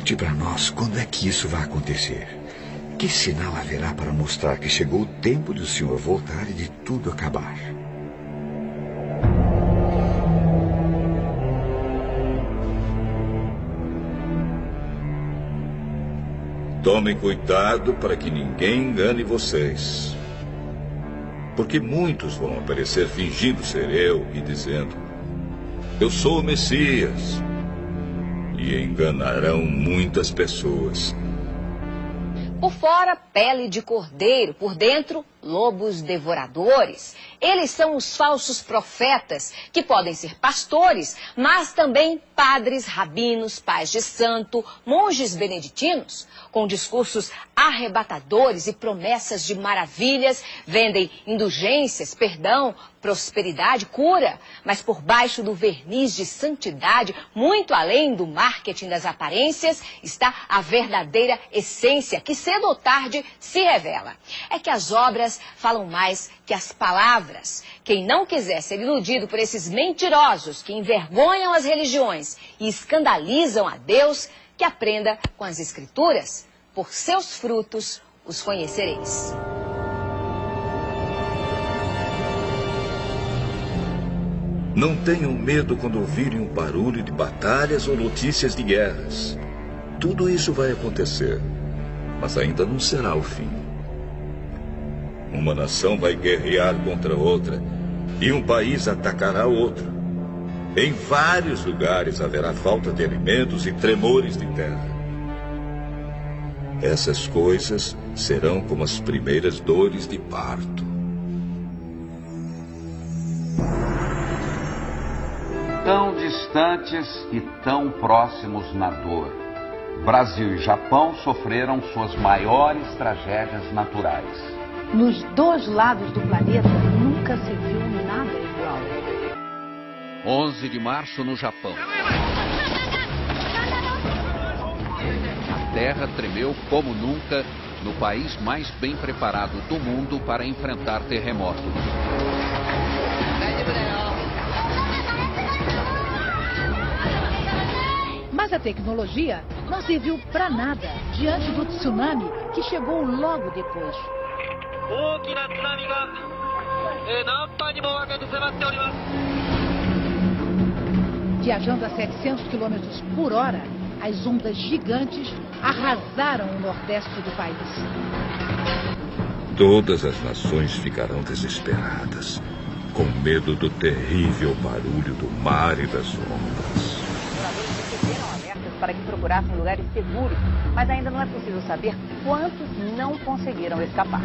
Conte para nós quando é que isso vai acontecer. Que sinal haverá para mostrar que chegou o tempo do Senhor voltar e de tudo acabar? Tomem cuidado para que ninguém engane vocês. Porque muitos vão aparecer fingindo ser eu e dizendo: eu sou o Messias. E enganarão muitas pessoas. Por fora, pele de cordeiro, por dentro, lobos devoradores. Eles são os falsos profetas, que podem ser pastores, mas também padres, rabinos, pais de santo, monges beneditinos. Com discursos arrebatadores e promessas de maravilhas, vendem indulgências, perdão, prosperidade, cura. Mas por baixo do verniz de santidade, muito além do marketing das aparências, está a verdadeira essência, que cedo ou tarde se revela. É que as obras falam mais que as palavras. Quem não quiser ser iludido por esses mentirosos que envergonham as religiões e escandalizam a Deus, que aprenda com as Escrituras. Por seus frutos os conhecereis. Não tenham medo quando ouvirem um barulho de batalhas ou notícias de guerras. Tudo isso vai acontecer, mas ainda não será o fim. Uma nação vai guerrear contra outra e um país atacará outro. Em vários lugares haverá falta de alimentos e tremores de terra. Essas coisas serão como as primeiras dores de parto. Tão distantes e tão próximos na dor, Brasil e Japão sofreram suas maiores tragédias naturais. Nos dois lados do planeta nunca se viu nada igual. 11 de março no Japão. A terra tremeu como nunca no país mais bem preparado do mundo para enfrentar terremoto. Mas a tecnologia não serviu para nada diante do tsunami que chegou logo depois. Viajando a 700 km por hora, as ondas gigantes arrasaram o nordeste do país. Todas as nações ficarão desesperadas, com medo do terrível barulho do mar e das ondas. Moradores receberam alertas para que procurassem lugares seguros, mas ainda não é possível saber quantos não conseguiram escapar.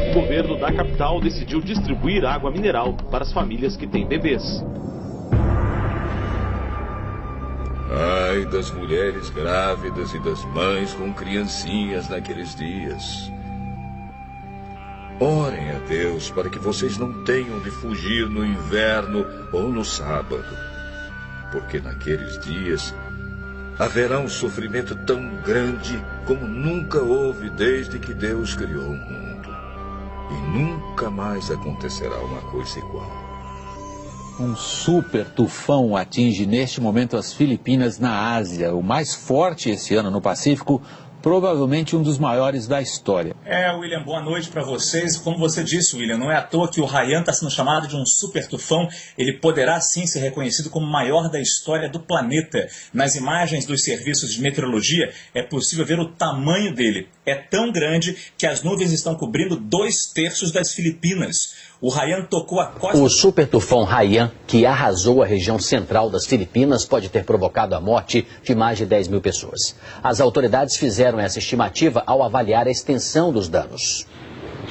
O governo da capital decidiu distribuir água mineral para as famílias que têm bebês. Ai das mulheres grávidas e das mães com criancinhas naqueles dias. Orem a Deus para que vocês não tenham de fugir no inverno ou no sábado, porque naqueles dias haverá um sofrimento tão grande como nunca houve desde que Deus criou o mundo. E nunca mais acontecerá uma coisa igual. Um super tufão atinge neste momento as Filipinas na Ásia, o mais forte esse ano no Pacífico, provavelmente um dos maiores da história. William, boa noite para vocês. Como você disse, William, não é à toa que o Haiyan está sendo chamado de um super tufão. Ele poderá sim ser reconhecido como o maior da história do planeta. Nas imagens dos serviços de meteorologia é possível ver o tamanho dele. É tão grande que as nuvens estão cobrindo 2/3 das Filipinas. O Haiyan tocou a costa... O super tufão Haiyan, que arrasou a região central das Filipinas, pode ter provocado a morte de mais de 10 mil pessoas. As autoridades fizeram essa estimativa ao avaliar a extensão dos danos.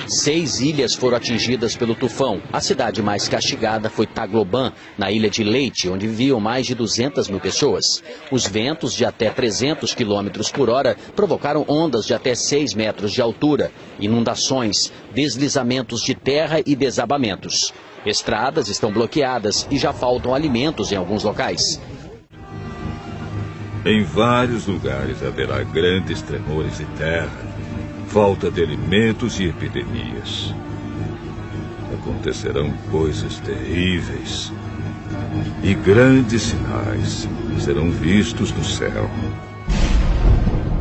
6 ilhas foram atingidas pelo tufão. A cidade mais castigada foi Tagloban, na ilha de Leyte, onde viviam mais de 200 mil pessoas. Os ventos de até 300 km por hora provocaram ondas de até 6 metros de altura, inundações, deslizamentos de terra e desabamentos. Estradas estão bloqueadas e já faltam alimentos em alguns locais. Em vários lugares haverá grandes tremores de terra, falta de alimentos e epidemias. A acontecerão coisas terríveis. E grandes sinais serão vistos no céu.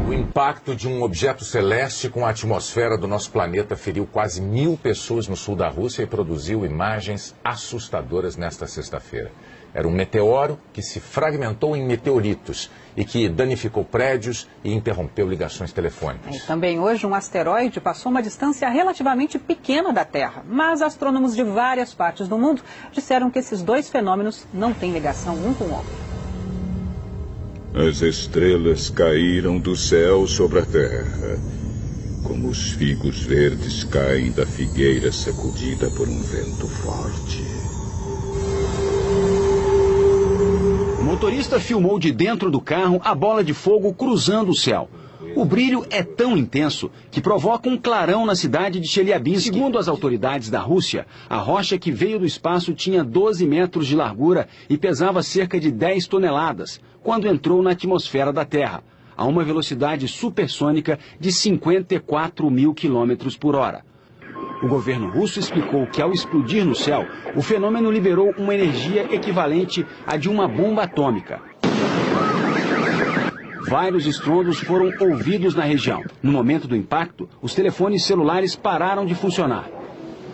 O impacto de um objeto celeste com a atmosfera do nosso planeta feriu quase 1000 pessoas no sul da Rússia e produziu imagens assustadoras nesta sexta-feira. Era um meteoro que se fragmentou em meteoritos e que danificou prédios e interrompeu ligações telefônicas. E também hoje um asteroide passou uma distância relativamente pequena da Terra, mas astrônomos de várias partes do mundo disseram que esses dois fenômenos não têm ligação um com o outro. As estrelas caíram do céu sobre a terra, como os figos verdes caem da figueira sacudida por um vento forte. O motorista filmou de dentro do carro a bola de fogo cruzando o céu. O brilho é tão intenso que provoca um clarão na cidade de Chelyabinsk. Segundo as autoridades da Rússia, a rocha que veio do espaço tinha 12 metros de largura e pesava cerca de 10 toneladas, quando entrou na atmosfera da Terra, a uma velocidade supersônica de 54 mil quilômetros por hora. O governo russo explicou que, ao explodir no céu, o fenômeno liberou uma energia equivalente à de uma bomba atômica. Vários estrondos foram ouvidos na região. No momento do impacto, os telefones celulares pararam de funcionar.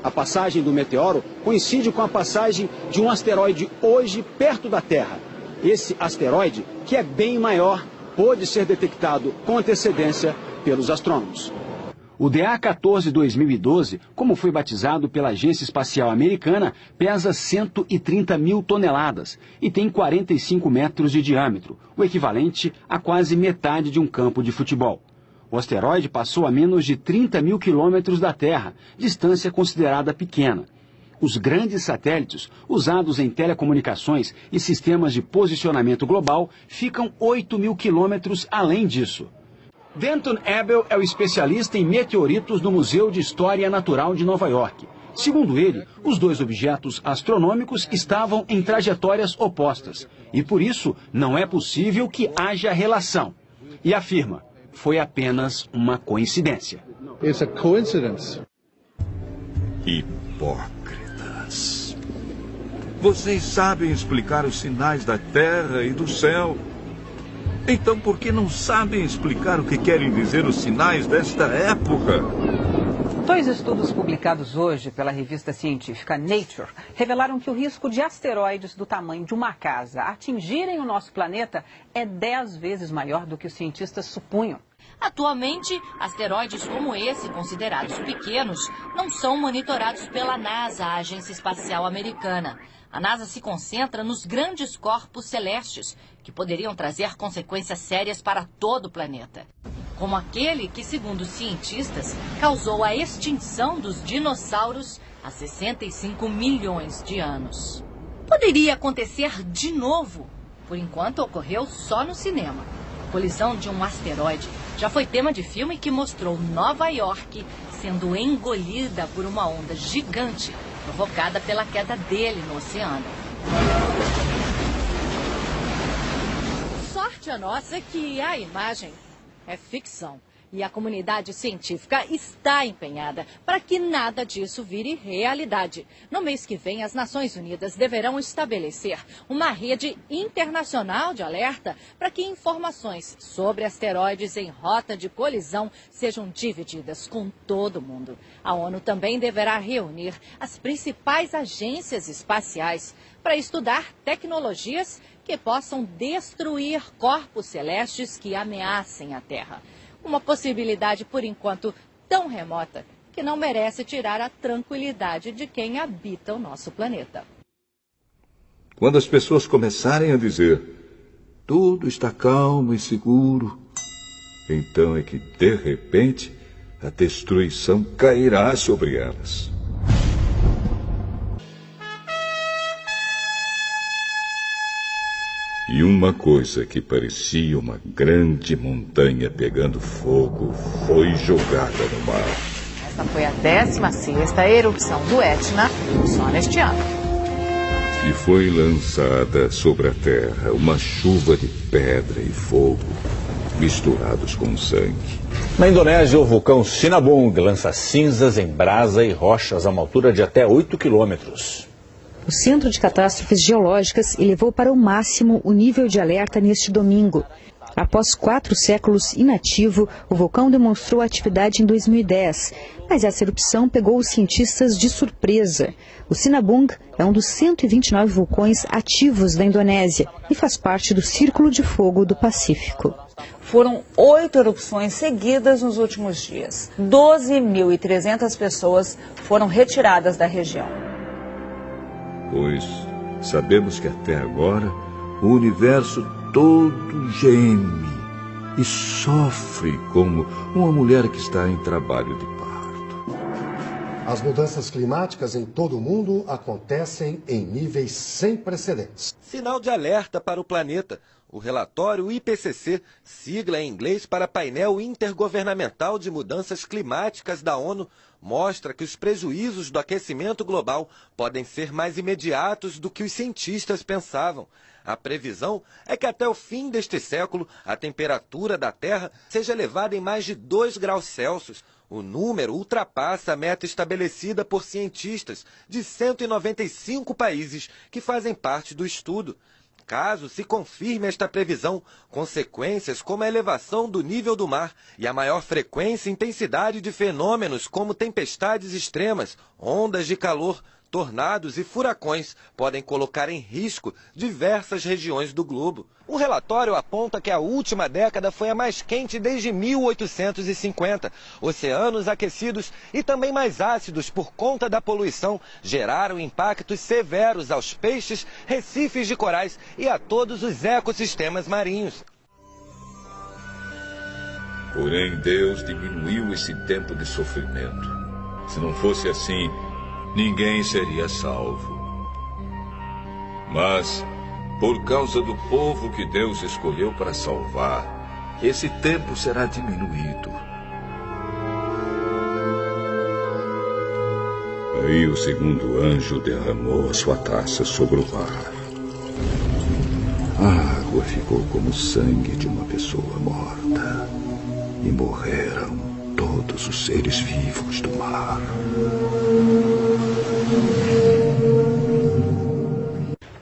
A passagem do meteoro coincide com a passagem de um asteroide hoje perto da Terra. Esse asteroide, que é bem maior, pôde ser detectado com antecedência pelos astrônomos. O DA-14 2012, como foi batizado pela Agência Espacial Americana, pesa 130 mil toneladas e tem 45 metros de diâmetro, o equivalente a quase metade de um campo de futebol. O asteroide passou a menos de 30 mil quilômetros da Terra, distância considerada pequena. Os grandes satélites, usados em telecomunicações e sistemas de posicionamento global, ficam 8 mil quilômetros além disso. Denton Abel é o especialista em meteoritos no Museu de História Natural de Nova York. Segundo ele, os dois objetos astronômicos estavam em trajetórias opostas e, por isso, não é possível que haja relação. E afirma, foi apenas uma coincidência. It's a coincidence. Hipócritas. Vocês sabem explicar os sinais da Terra e do céu. Então, por que não sabem explicar o que querem dizer os sinais desta época? Dois estudos publicados hoje pela revista científica Nature revelaram que o risco de asteroides do tamanho de uma casa atingirem o nosso planeta é 10 vezes maior do que os cientistas supunham. Atualmente, asteroides como esse, considerados pequenos, não são monitorados pela NASA, a Agência Espacial Americana. A NASA se concentra nos grandes corpos celestes, que poderiam trazer consequências sérias para todo o planeta. Como aquele que, segundo os cientistas, causou a extinção dos dinossauros há 65 milhões de anos. Poderia acontecer de novo. Por enquanto, ocorreu só no cinema. A colisão de um asteroide já foi tema de filme que mostrou Nova York sendo engolida por uma onda gigante provocada pela queda dele no oceano. Sorte a nossa que a imagem é ficção. E a comunidade científica está empenhada para que nada disso vire realidade. No mês que vem, as Nações Unidas deverão estabelecer uma rede internacional de alerta para que informações sobre asteroides em rota de colisão sejam divididas com todo mundo. A ONU também deverá reunir as principais agências espaciais para estudar tecnologias que possam destruir corpos celestes que ameacem a Terra. Uma possibilidade, por enquanto, tão remota que não merece tirar a tranquilidade de quem habita o nosso planeta. Quando as pessoas começarem a dizer tudo está calmo e seguro, então é que, de repente, a destruição cairá sobre elas. E uma coisa que parecia uma grande montanha pegando fogo foi jogada no mar. Esta foi a 16ª erupção do Etna só neste ano. E foi lançada sobre a terra uma chuva de pedra e fogo misturados com sangue. Na Indonésia, o vulcão Sinabung lança cinzas em brasa e rochas a uma altura de até 8 quilômetros. O Centro de Catástrofes Geológicas elevou para o máximo o nível de alerta neste domingo. Após 4 séculos inativo, o vulcão demonstrou atividade em 2010, mas essa erupção pegou os cientistas de surpresa. O Sinabung é um dos 129 vulcões ativos da Indonésia e faz parte do Círculo de Fogo do Pacífico. Foram 8 erupções seguidas nos últimos dias. 12.300 pessoas foram retiradas da região. Pois sabemos que até agora o universo todo geme e sofre como uma mulher que está em trabalho de parto. As mudanças climáticas em todo o mundo acontecem em níveis sem precedentes. Sinal de alerta para o planeta. O relatório IPCC, sigla em inglês para Painel Intergovernamental de Mudanças Climáticas da ONU, mostra que os prejuízos do aquecimento global podem ser mais imediatos do que os cientistas pensavam. A previsão é que até o fim deste século a temperatura da Terra seja elevada em mais de 2 graus Celsius. O número ultrapassa a meta estabelecida por cientistas de 195 países que fazem parte do estudo. Caso se confirme esta previsão, consequências como a elevação do nível do mar e a maior frequência e intensidade de fenômenos como tempestades extremas, ondas de calor, tornados e furacões podem colocar em risco diversas regiões do globo. O relatório aponta que a última década foi a mais quente desde 1850. Oceanos aquecidos e também mais ácidos por conta da poluição geraram impactos severos aos peixes, recifes de corais e a todos os ecossistemas marinhos. Porém, Deus diminuiu esse tempo de sofrimento. Se não fosse assim, ninguém seria salvo. Mas, por causa do povo que Deus escolheu para salvar, esse tempo será diminuído. Aí o segundo anjo derramou a sua taça sobre o mar. A água ficou como sangue de uma pessoa morta. E morreram todos os seres vivos do mar.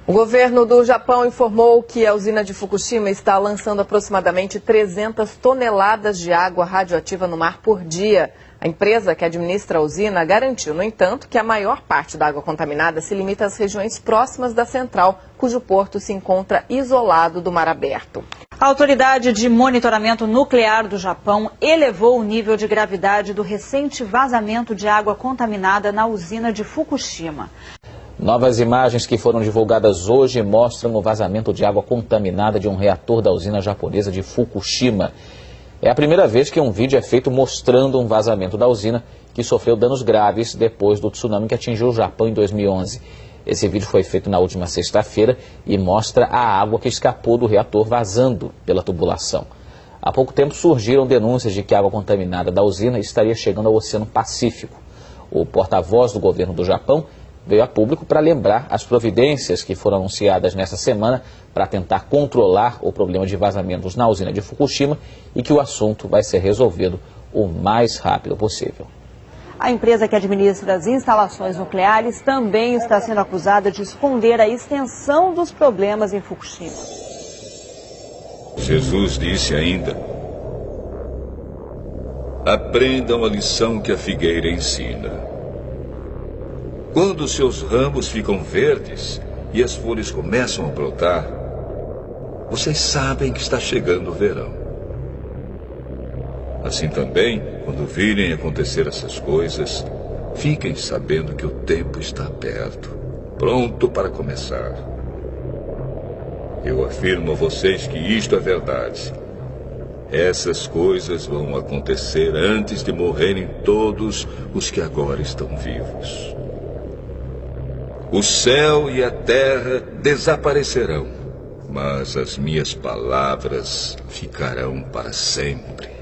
O governo do Japão informou que a usina de Fukushima está lançando aproximadamente 300 toneladas de água radioativa no mar por dia. A empresa que administra a usina garantiu, no entanto, que a maior parte da água contaminada se limita às regiões próximas da central, cujo porto se encontra isolado do mar aberto. A Autoridade de Monitoramento Nuclear do Japão elevou o nível de gravidade do recente vazamento de água contaminada na usina de Fukushima. Novas imagens que foram divulgadas hoje mostram o vazamento de água contaminada de um reator da usina japonesa de Fukushima. É a primeira vez que um vídeo é feito mostrando um vazamento da usina que sofreu danos graves depois do tsunami que atingiu o Japão em 2011. Esse vídeo foi feito na última sexta-feira e mostra a água que escapou do reator vazando pela tubulação. Há pouco tempo surgiram denúncias de que a água contaminada da usina estaria chegando ao Oceano Pacífico. O porta-voz do governo do Japão veio a público para lembrar as providências que foram anunciadas nesta semana para tentar controlar o problema de vazamentos na usina de Fukushima e que o assunto vai ser resolvido o mais rápido possível. A empresa que administra as instalações nucleares também está sendo acusada de esconder a extensão dos problemas em Fukushima. Jesus disse ainda: aprendam a lição que a figueira ensina. Quando seus ramos ficam verdes e as folhas começam a brotar, vocês sabem que está chegando o verão. Assim também, quando virem acontecer essas coisas, fiquem sabendo que o tempo está perto, pronto para começar. Eu afirmo a vocês que isto é verdade. Essas coisas vão acontecer antes de morrerem todos os que agora estão vivos. O céu e a terra desaparecerão, mas as minhas palavras ficarão para sempre.